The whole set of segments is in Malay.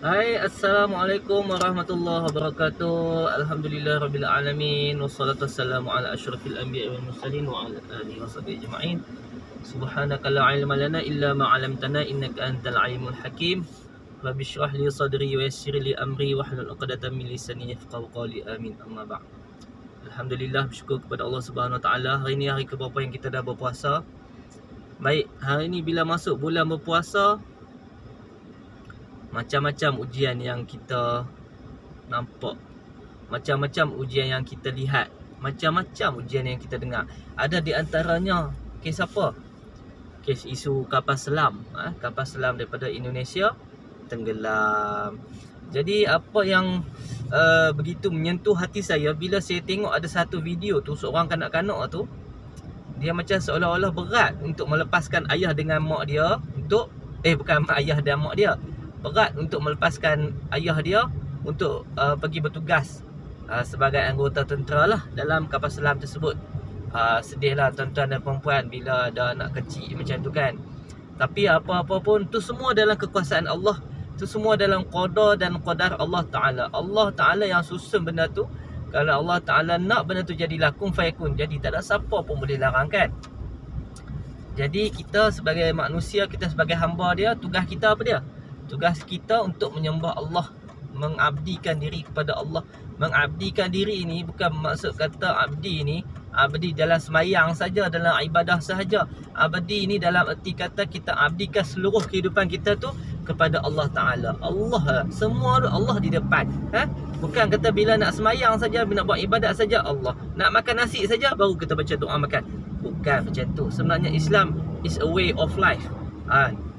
Hai, Assalamualaikum warahmatullahi wabarakatuh. Alhamdulillah rabbil alamin. Wassalatu wassalamu ala asyrafil anbiya'i wal mursalin wa ala alihi washabihi ajma'in. Subhanaka la ilma lana illa ma 'allamtana innaka antal alimul hakim. Rabbi shrah li sadri wa yassir li amri wahlul 'uqdatam min lisani yafqahu qawli. Amin. Amma ba'd. Alhamdulillah, bersyukur kepada Allah Subhanahu wa taala. Hari ini hari keberapa yang kita dah berpuasa. Baik, hari ini bila masuk bulan berpuasa, macam-macam ujian yang kita nampak, macam-macam ujian yang kita lihat, macam-macam ujian yang kita dengar. Ada di antaranya kes apa? Kes isu kapal selam, kapal selam daripada Indonesia tenggelam. Jadi apa yang begitu menyentuh hati saya bila saya tengok ada satu video tu, seorang kanak-kanak tu, dia macam seolah-olah berat untuk melepaskan ayah dengan mak dia untuk bukan ayah dan mak dia, berat untuk melepaskan ayah dia untuk pergi bertugas sebagai anggota tentera lah dalam kapal selam tersebut. Sedihlah tuan-tuan dan perempuan bila ada anak kecil macam tu kan. Tapi apa-apa pun tu semua dalam kekuasaan Allah, tu semua dalam qada dan qadar Allah Ta'ala. Allah Ta'ala yang susun benda tu. Kalau Allah Ta'ala nak benda tu jadilah kun fayakun. Jadi tak ada siapa pun boleh larang kan. Jadi kita sebagai manusia, kita sebagai hamba dia, tugas kita apa dia? Tugas kita untuk menyembah Allah, mengabdikan diri kepada Allah. Mengabdikan diri ini bukan maksud kata abdi ni abdi dalam semayang saja, dalam ibadah sahaja. Abdi ini dalam erti kata kita abdikan seluruh kehidupan kita tu kepada Allah Ta'ala. Allah, semua tu Allah di depan. Bukan kata bila nak semayang saja, nak buat ibadat saja Allah. Nak makan nasi saja baru kita baca doa makan. Bukan macam tu. Sebenarnya Islam is a way of life.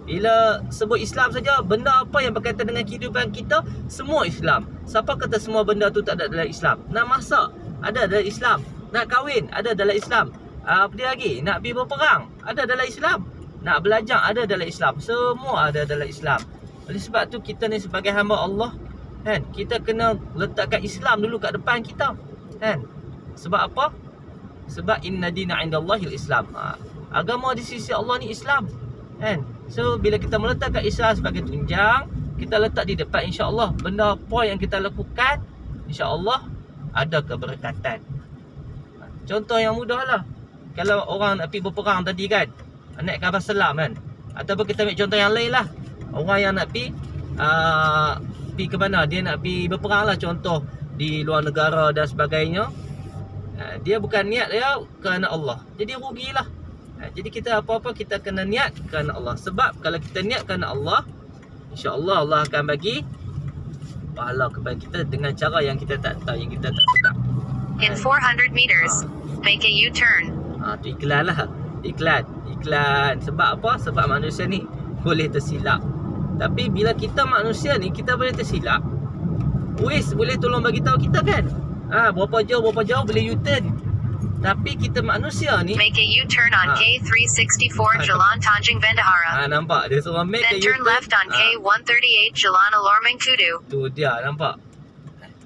Bila sebut Islam saja, benda apa yang berkaitan dengan kehidupan kita, semua Islam. Siapa kata semua benda tu tak ada dalam Islam? Nak masak, ada dalam Islam. Nak kahwin, ada dalam Islam. Apa dia lagi? Nak pergi berperang, ada dalam Islam. Nak belajar, ada dalam Islam. Semua ada dalam Islam. Oleh sebab tu kita ni sebagai hamba Allah kan, kita kena letakkan Islam dulu kat depan kita kan. Sebab apa? Sebab inna dina indallahil Islam. Agama di sisi Allah ni Islam kan. So bila kita meletakkan Islam sebagai tunjang, kita letak di depan, insya-Allah benda apa yang kita lakukan insya-Allah ada keberkatan. Contoh yang mudah lah, kalau orang nak pergi berperang tadi kan, naik kapal selam kan, ataupun kita ambil contoh yang lain lah, orang yang nak pergi pergi ke mana, dia nak pergi berperang lah, contoh di luar negara dan sebagainya. Dia bukan niat dia kerana Allah, jadi rugilah. Jadi kita apa-apa kita kena niat kerana Allah. Sebab kalau kita niat kerana Allah, insya-Allah Allah akan bagi pahala kepada kita dengan cara yang kita tak tahu, yang kita tak sedar. In 400 meters, make a U-turn. Tu iklan lah. Iklan. Sebab apa? Sebab manusia ni boleh tersilap. Tapi bila kita manusia ni, kita boleh tersilap, Waze boleh tolong bagi tahu kita kan. Berapa jauh boleh U-turn. Tapi kita manusia ni, make a U-turn on K364 Jalan Tanjung Bendahara. Nampak? Dia suruh make Then a turn U-turn. left on K138 Jalan Alarming Kudu. Tu dia, nampak?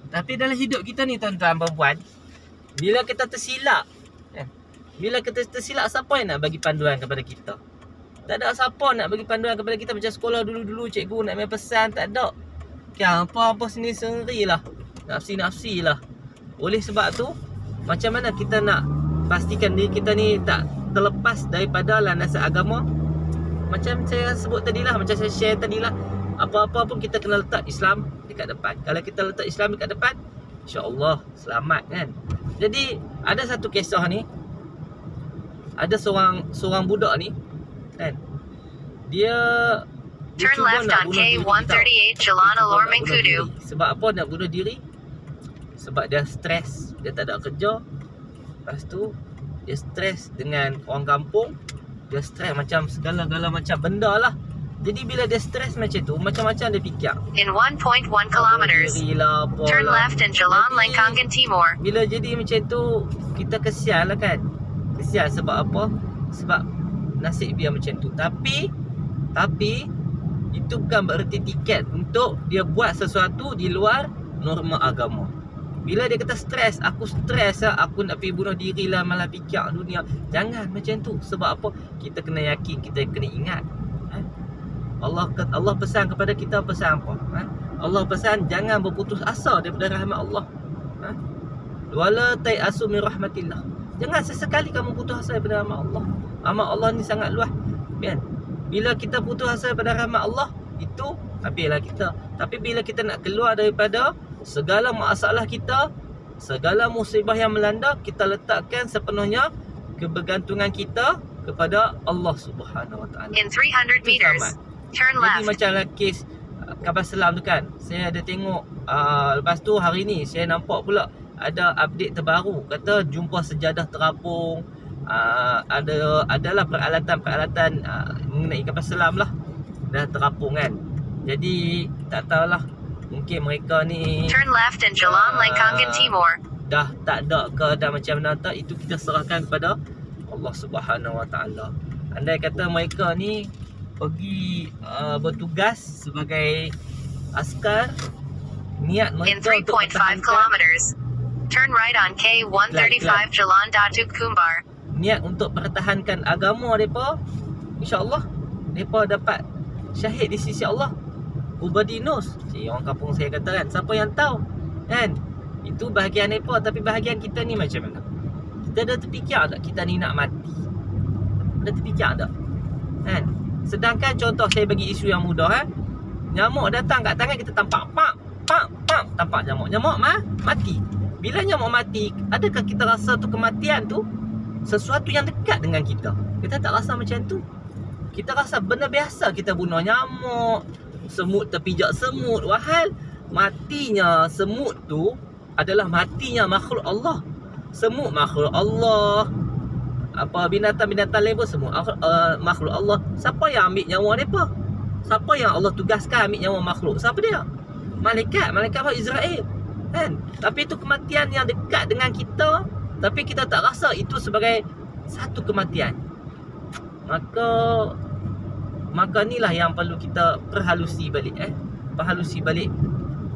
Tapi dalam hidup kita ni tuan-tuan perempuan, bila kita tersilap, siapa yang nak bagi panduan kepada kita? Tak ada siapa nak bagi panduan kepada kita. Macam sekolah dulu-dulu cikgu nak main pesan, tak ada. Apa-apa sendiri-sendiri lah, nafsi-nafsi lah. Oleh sebab tu, macam mana kita nak pastikan diri kita ni tak terlepas daripada landasan agama? Macam saya sebut tadilah, macam saya share tadilah, apa-apa pun kita kena letak Islam dekat depan. Kalau kita letak Islam dekat depan, insya-Allah selamat kan. Jadi ada satu kisah ni, ada seorang budak ni kan, dia Turn left on K138 Jalan Alarming Kudu. Sebab apa nak bunuh diri? Sebab dia stres, dia tak ada kerja. Lepas tu dia stres dengan orang kampung, dia stres macam segala-gala macam benda lah. Jadi bila dia stres macam tu, macam-macam dia fikir. In 1.1 kilometers, turn left in Jalan Langkangan Timur. Bila jadi macam tu, kita kesian lah kan. Kesian sebab apa? Sebab nasib dia macam tu. Tapi itu bukan bererti tiket untuk dia buat sesuatu di luar norma agama. Bila dia kata stres, aku stres lah, aku nak pergi bunuh diri lah, malah fikir dunia. Jangan macam tu. Sebab apa? Kita kena yakin, kita kena ingat. Allah pesan kepada kita, pesan apa? Allah pesan jangan berputus asa daripada rahmat Allah. Ha? Wala tai'asu min rahmatillah. Jangan sesekali kamu putus asa daripada rahmat Allah. Rahmat Allah ni sangat luas. Kan? Bila kita putus asa daripada rahmat Allah, itu habislah kita. Tapi bila kita nak keluar daripada segala masalah kita, segala musibah yang melanda, kita letakkan sepenuhnya kebergantungan kita kepada Allah Subhanahu Wa Taala. In 300 meters, turn Jadi left. macam kes kapal selam tu kan, saya ada tengok lepas tu hari ni saya nampak pula ada update terbaru, kata jumpa sejadah terapung, adalah peralatan mengenai kapal selam lah dah terapung kan. Jadi tak tahulah, mungkin mereka ni Turn left in Jalan Langkangan Timur. dah tak ada ke dah macam mana tak, itu kita serahkan kepada Allah Subhanahu Wa Taala. Andai kata mereka ni pergi bertugas sebagai askar, niat In mereka untuk 3.5 kilometers, turn right on K135 Jalan Datuk Kumbar. niat untuk pertahankan agama mereka, insya-Allah mereka dapat syahid di sisi Allah. Ubadinus, orang kampung saya kata kan, siapa yang tahu kan. Itu bahagian mereka, tapi bahagian kita ni macam mana? Kita dah terfikir tak kita ni nak mati? Dah terfikir tak? Kan? Sedangkan contoh saya bagi isu yang mudah kan. Nyamuk datang kat tangan kita tampak pak tampak nyamuk. Nyamuk mati. Bila nyamuk mati, adakah kita rasa tu kematian tu sesuatu yang dekat dengan kita? Kita tak rasa macam tu. Kita rasa benda biasa kita bunuh nyamuk, semut terpijak semut. Wahal matinya semut tu adalah matinya makhluk Allah. Semut makhluk Allah. Apa binatang-binatang lain pun semua makhluk Allah. Siapa yang ambil nyawa mereka? Siapa yang Allah tugaskan ambil nyawa makhluk? Siapa dia? Malaikat Allah Israel. Kan? Tapi itu kematian yang dekat dengan kita, tapi kita tak rasa itu sebagai satu kematian. Maka inilah yang perlu kita perhalusi balik perhalusi balik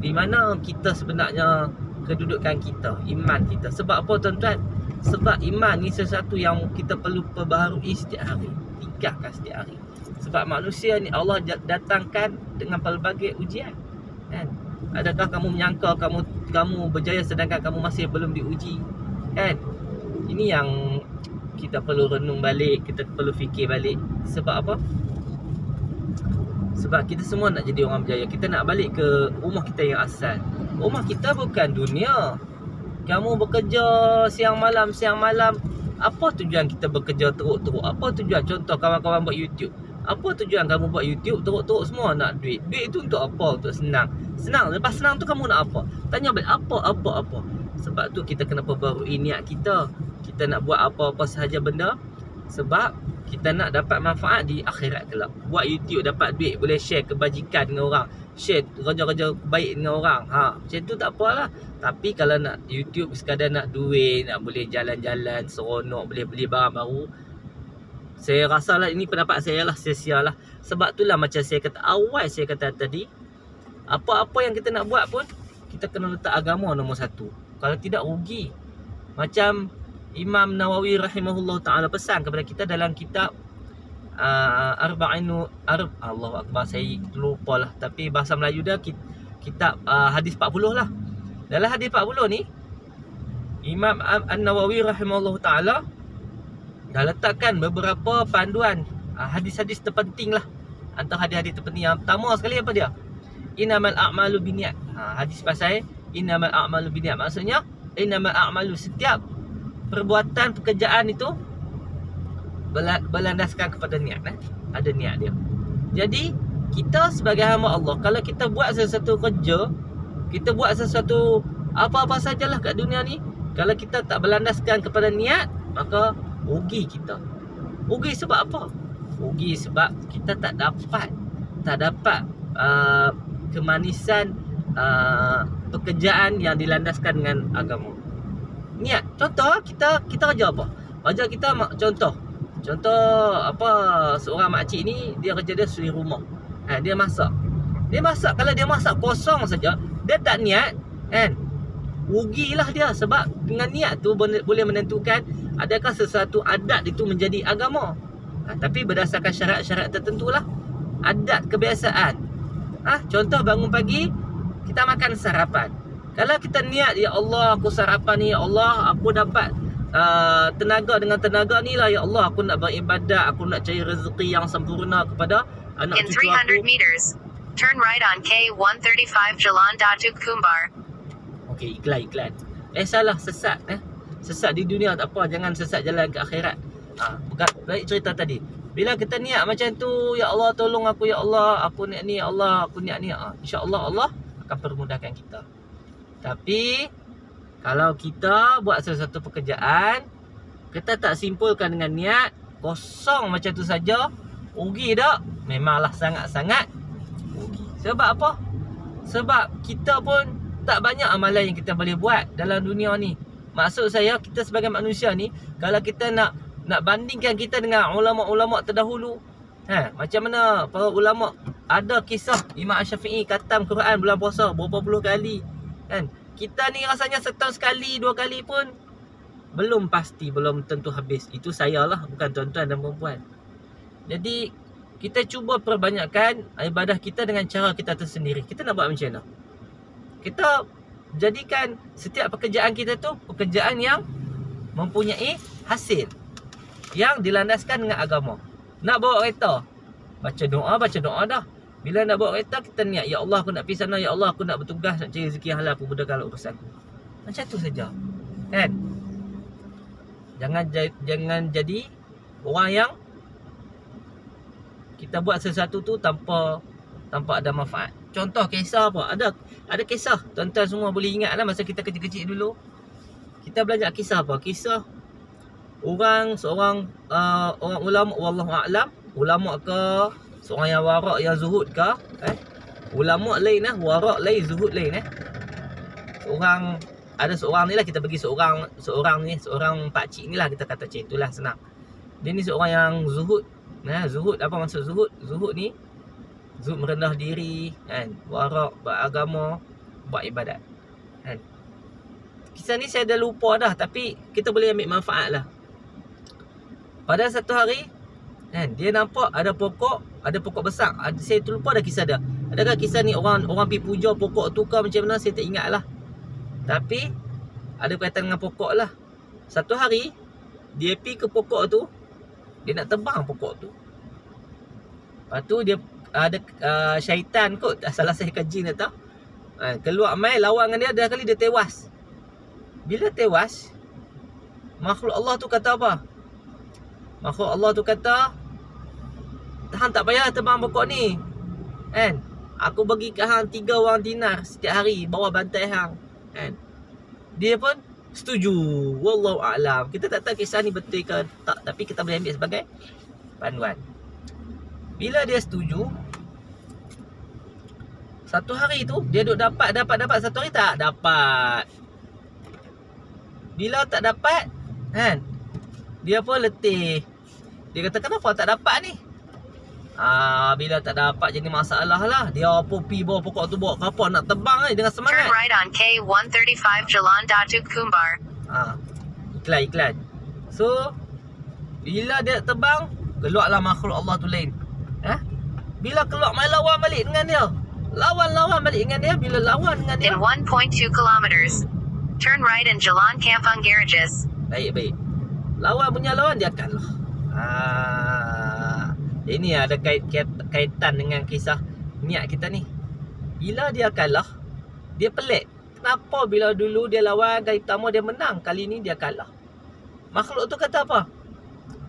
di mana kita sebenarnya kedudukan kita, iman kita. Sebab apa tuan-tuan? Sebab iman ni sesuatu yang kita perlu perbaharui setiap hari, tingkatkan setiap hari. Sebab manusia ni Allah datangkan dengan pelbagai ujian. Kan? Adakah kamu menyangka kamu berjaya sedangkan kamu masih belum diuji? Kan? Ini yang kita perlu renung balik, kita perlu fikir balik. Sebab apa? Sebab kita semua nak jadi orang berjaya. Kita nak balik ke rumah kita yang asal. Rumah kita bukan dunia. Kamu bekerja siang malam. Apa tujuan kita bekerja teruk-teruk? Apa tujuan? Contoh kawan-kawan buat YouTube. Apa tujuan kamu buat YouTube teruk-teruk semua? Nak duit. Duit itu untuk apa? Untuk senang. Lepas senang tu kamu nak apa? Tanya balik apa? Sebab tu kita kena perbarui niat kita. Kita nak buat apa-apa sahaja benda sebab kita nak dapat manfaat di akhirat kelak. Buat YouTube dapat duit, boleh share kebajikan dengan orang, share kerja-kerja baik dengan orang. Macam tu tak apalah. Tapi kalau nak YouTube sekadar nak duit, nak boleh jalan-jalan seronok, boleh beli barang baru, saya rasa lah ini pendapat saya lah, sia-sia lah. Sebab itulah macam saya kata awal, saya kata tadi, apa-apa yang kita nak buat pun kita kena letak agama nombor satu. Kalau tidak rugi. Macam Imam Nawawi rahimahullah ta'ala pesan kepada kita dalam kitab Allahu Akbar, saya lupa lah. Tapi bahasa Melayu dia kitab hadis 40 lah. Dalam hadis 40 ni Imam An-Nawawi rahimahullah ta'ala dah letakkan beberapa panduan hadis-hadis terpenting lah. Antara hadis-hadis terpenting yang pertama sekali apa dia? Innamal a'malu binniyat. Hadis pasal innamal a'malu binniyat. Maksudnya innamal a'malu, setiap perbuatan pekerjaan itu berlandaskan kepada niat. Ada niat dia. Jadi kita sebagai hamba Allah, kalau kita buat sesuatu kerja, kita buat sesuatu apa-apa sajalah kat dunia ni, kalau kita tak berlandaskan kepada niat, maka rugi kita. Rugi sebab apa? Rugi sebab kita tak dapat kemanisan pekerjaan yang dilandaskan dengan agama. Niat. Contoh kita kerja apa? Kerja kita contoh apa, seorang makcik ni dia kerja dia suri rumah. Dia masak. Kalau dia masak kosong saja, dia tak niat, kan? Rugilah dia sebab dengan niat tu boleh menentukan adakah sesuatu adat itu menjadi agama. Tapi berdasarkan syarat-syarat tertentulah. Adat kebiasaan. Contoh bangun pagi kita makan sarapan. Kalau kita niat, ya Allah aku sarapan ni, ya Allah aku dapat tenaga, dengan tenaga ni lah ya Allah aku nak beribadat, aku nak cari rezeki yang sempurna kepada anak In cucu 300 aku. meters, turn right on K135 Jalan Datuk Kumbar. Okey, iklan. Salah, sesat Sesat di dunia tak apa, jangan sesat jalan ke akhirat. Baik cerita tadi. Bila kita niat macam tu, ya Allah tolong aku, ya Allah aku niat ni, ya Allah aku niat ni, insya-Allah Allah akan permudahkan kita. Tapi kalau kita buat sesuatu pekerjaan, kita tak simpulkan dengan niat, kosong macam tu saja, rugi tak? Memanglah sangat-sangat rugi. Sebab apa? Sebab kita pun tak banyak amalan yang kita boleh buat dalam dunia ni. Maksud saya, kita sebagai manusia ni, kalau kita nak bandingkan kita dengan ulama-ulama terdahulu, macam mana para ulama, ada kisah Imam Syafi'i khatam Quran bulan puasa berapa puluh kali kan. Kita ni rasanya setahun sekali, 2 kali pun belum pasti, belum tentu habis. Itu saya lah, bukan tuan-tuan dan perempuan. Jadi kita cuba perbanyakkan ibadah kita dengan cara kita tersendiri. Kita nak buat macam mana? Kita jadikan setiap pekerjaan kita tu pekerjaan yang mempunyai hasil, yang dilandaskan dengan agama. Nak bawa kereta, baca doa dah. Bila nak bawa kereta, kita niat, ya Allah aku nak pergi sana, ya Allah aku nak bertugas, nak cari rezeki halal, aku mudahkan urusan aku. Macam tu saja. Kan? Jangan jadi orang yang kita buat sesuatu tu tanpa ada manfaat. Contoh kisah apa? Ada kisah, tuan-tuan semua boleh ingat lah masa kita kecil-kecil dulu. Kita belajar kisah apa? Kisah seorang ulama, wallahu a'lam, ulama ke, seorang yang warak, yang zuhud ke, ulama lain warak lain, zuhud lain. Ada seorang ni lah, kita bagi seorang pakcik ni lah, kita kata macam itulah, senang. Dia ni seorang yang zuhud. Zuhud, apa maksud zuhud? Zuhud ni, zuhud merendah diri, kan, warak, beragama, buat ibadat, kan. Kisah ni saya dah lupa dah, tapi kita boleh ambil manfaat lah. Pada satu hari, kan, dia nampak ada pokok besar. Saya terlupa dah kisah dia. Adakah kisah ni orang pergi puja pokok tu ke macam mana, saya tak ingat lah. Tapi ada berkaitan dengan pokok lah. Satu hari dia pergi ke pokok tu, dia nak tebang pokok tu. Lepas tu dia ada syaitan kot, salah saya kaji tak tahu, keluar main lawan dengan dia. Dah kali dia tewas. Bila tewas, makhluk Allah tu kata apa? Makhluk Allah tu kata, hang tak payah tebang pokok ni, kan? Aku bagi ke hang 3 wang dinar setiap hari bawa bantai hang, kan? Dia pun setuju. Wallahu a'lam. Kita tak tahu kisah ni betul ke tak, tapi kita boleh ambil sebagai panduan. Bila dia setuju, satu hari tu dia duk dapat, satu hari tak dapat. Bila tak dapat, kan, dia pun letih. Dia kata, kenapa tak dapat ni? Bila tak dapat jadi masalah lah. Dia apa pergi bawa pokok tu, bawa kapal nak tebang dengan semangat. Turn right on K135 Jalan Datuk Kumbar. Iklan. So bila dia tebang, keluarlah makhluk Allah tu lain. Bila keluar, main lawan balik dengan dia. Lawan balik dengan dia. Bila lawan dengan dia, In 1.2 kilometers, turn right in Jalan Kampung Garages. Baik. Lawan dia kalah. Ini ada kaitan dengan kisah niat kita ni. Bila dia kalah, dia pelik. Kenapa bila dulu dia lawan kali pertama dia menang, kali ni dia kalah? Makhluk tu kata apa?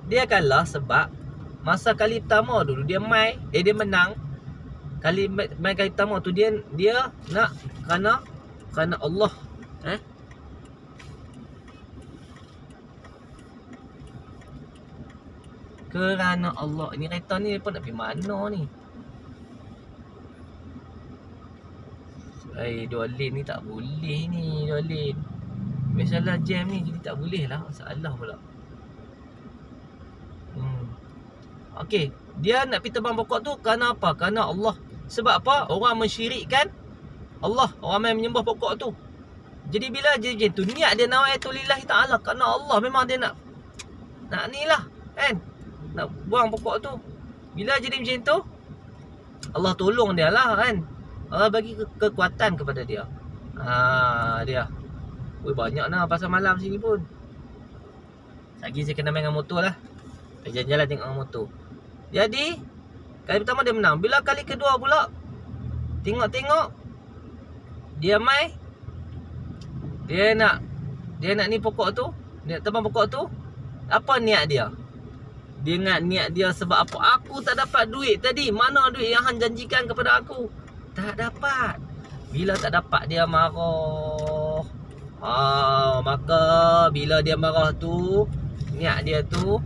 Dia kalah sebab masa kali pertama dulu dia menang. Kali pertama tu dia nak kerana Allah. Kerana Allah. Ini kereta ni pun nak pergi mana ni? Dua lane ni tak boleh ni, 2 lane. Biasalah jam ni, jadi tak boleh lah. Masalah pula. Okey, dia nak pergi tebang pokok tu kerana apa? Kerana Allah. Sebab apa? Orang mensyirikkan Allah. Orang main menyembah pokok tu. Jadi bila jadi macam tu, niat dia nawaitu lillahi ta'ala, kerana Allah, memang dia nak ni lah, kan? Nak buang pokok tu. Bila jadi macam tu, Allah tolong dia lah, kan? Allah bagi kekuatan kepada dia. Dia. Wih, banyak lah pasal malam sini pun. Lagi saya kena main dengan motor lah. Saya jalan-jalan tengok dengan motor. Jadi kali pertama dia menang. Bila kali kedua pula, tengok-tengok dia mai, Dia nak ni pokok tu, dia nak tebang pokok tu. Apa niat dia? Dia ingat niat dia sebab apa? Aku tak dapat duit tadi. Mana duit yang hang janjikan kepada aku? Tak dapat. Bila tak dapat dia marah. Maka bila dia marah tu, niat dia tu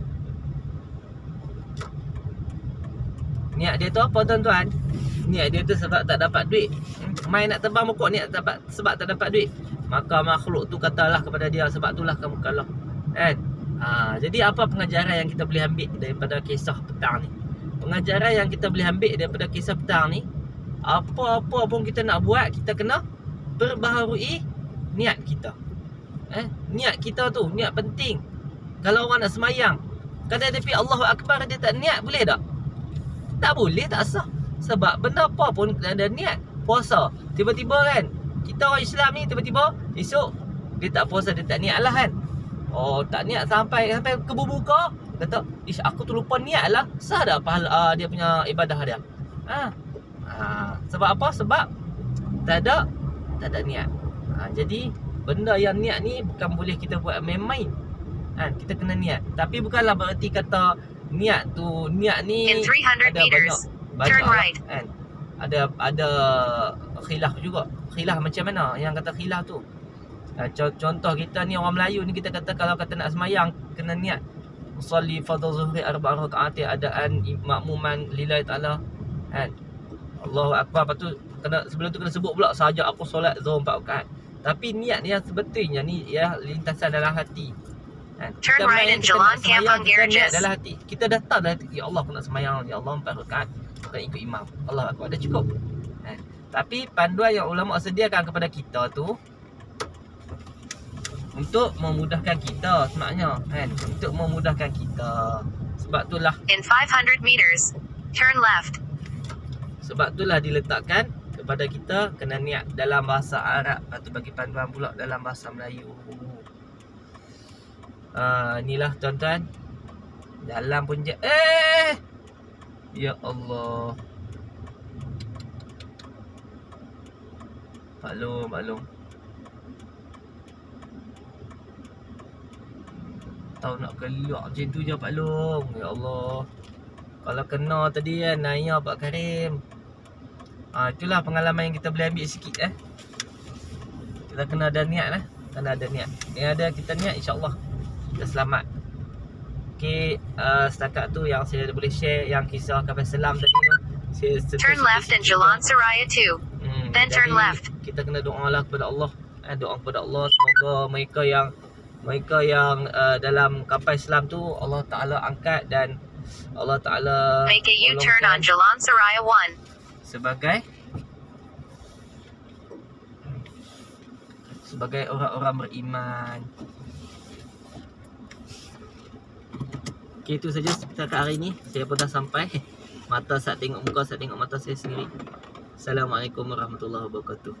apa tuan-tuan? Niat dia tu sebab tak dapat duit. Main nak tebang pokok niat sebab tak dapat duit. Maka makhluk tu katalah kepada dia, sebab itulah kamu kalah. Kan? Jadi apa pengajaran yang kita boleh ambil daripada kisah petang ni? Pengajaran yang kita boleh ambil daripada kisah petang ni, apa-apa pun kita nak buat, kita kena perbaharui niat kita. Niat kita tu, niat penting. Kalau orang nak semayang, tapi Allahu Akbar dia tak niat, boleh tak? Tak boleh, tak sah. Sebab benda apa pun ada niat. Puasa, tiba-tiba kan, kita orang Islam ni tiba-tiba esok dia tak puasa, dia tak niat lah kan. Tak niat sampai ke berbuka, kata, aku tu lupa niat lah. Sah tak pahala dia punya ibadah dia? Sebab apa? Sebab tak ada niat. Jadi benda yang niat ni bukan boleh kita buat main-main. Kita kena niat. Tapi bukanlah berarti kata niat ni In 300 ada meters, banyak turn right. Ada khilaf juga. Khilaf macam mana yang kata khilaf tu? Contoh kita ni orang Melayu ni, kita kata kalau kata nak semayang kena niat usolli fardhu zuhri 4 rakaat adaan makmuman lillahi taala. Allahu akbar. Lepas tu sebelum tu kena sebut pula saja aku solat zuhur 4 rakaat. Tapi niat yang sebetulnya ni ya lintasan dalam hati. Turn right in Jalan Kampung Garages. Dalam hati. Kita dah tahu dalam hati, ya Allah aku nak semayang, ya Allah 4 rakaat, bukan ikut imam. Allah akbar, dah cukup. Tapi panduan yang ulama sediakan kepada kita tu untuk memudahkan kita sebenarnya, untuk memudahkan kita. Sebab itulah In 500 meters, turn left. Sebab itulah diletakkan kepada kita kena niat dalam bahasa Arab. Lepas tu bagi panduan pula dalam bahasa Melayu. Inilah tuan-tuan. Dalam pun ya Allah. Maklum. Tahu nak keluar macam tu je Pak Long. Ya Allah. Kalau kena tadi kan, Naya Pak Karim. Itulah pengalaman yang kita boleh ambil sikit Kita kena ada niat lah. Kena ada niat. Yang ada kita niat, insya-Allah kita selamat. Okey, setakat tu yang saya boleh share yang kisah kapal selam tadi tu. Turn left in Jalan Seraya 2. Then turn left. Kita kena doalah kepada Allah. Doa kepada Allah semoga mereka yang dalam kapal Islam tu Allah Taala angkat dan Allah Taala make a U-turn on Jalan Seraya 1 sebagai orang-orang beriman. Okey, itu saja setakat hari ini. Saya pun dah sampai. Mata saat tengok muka, saat tengok mata saya sendiri. Assalamualaikum warahmatullahi wabarakatuh.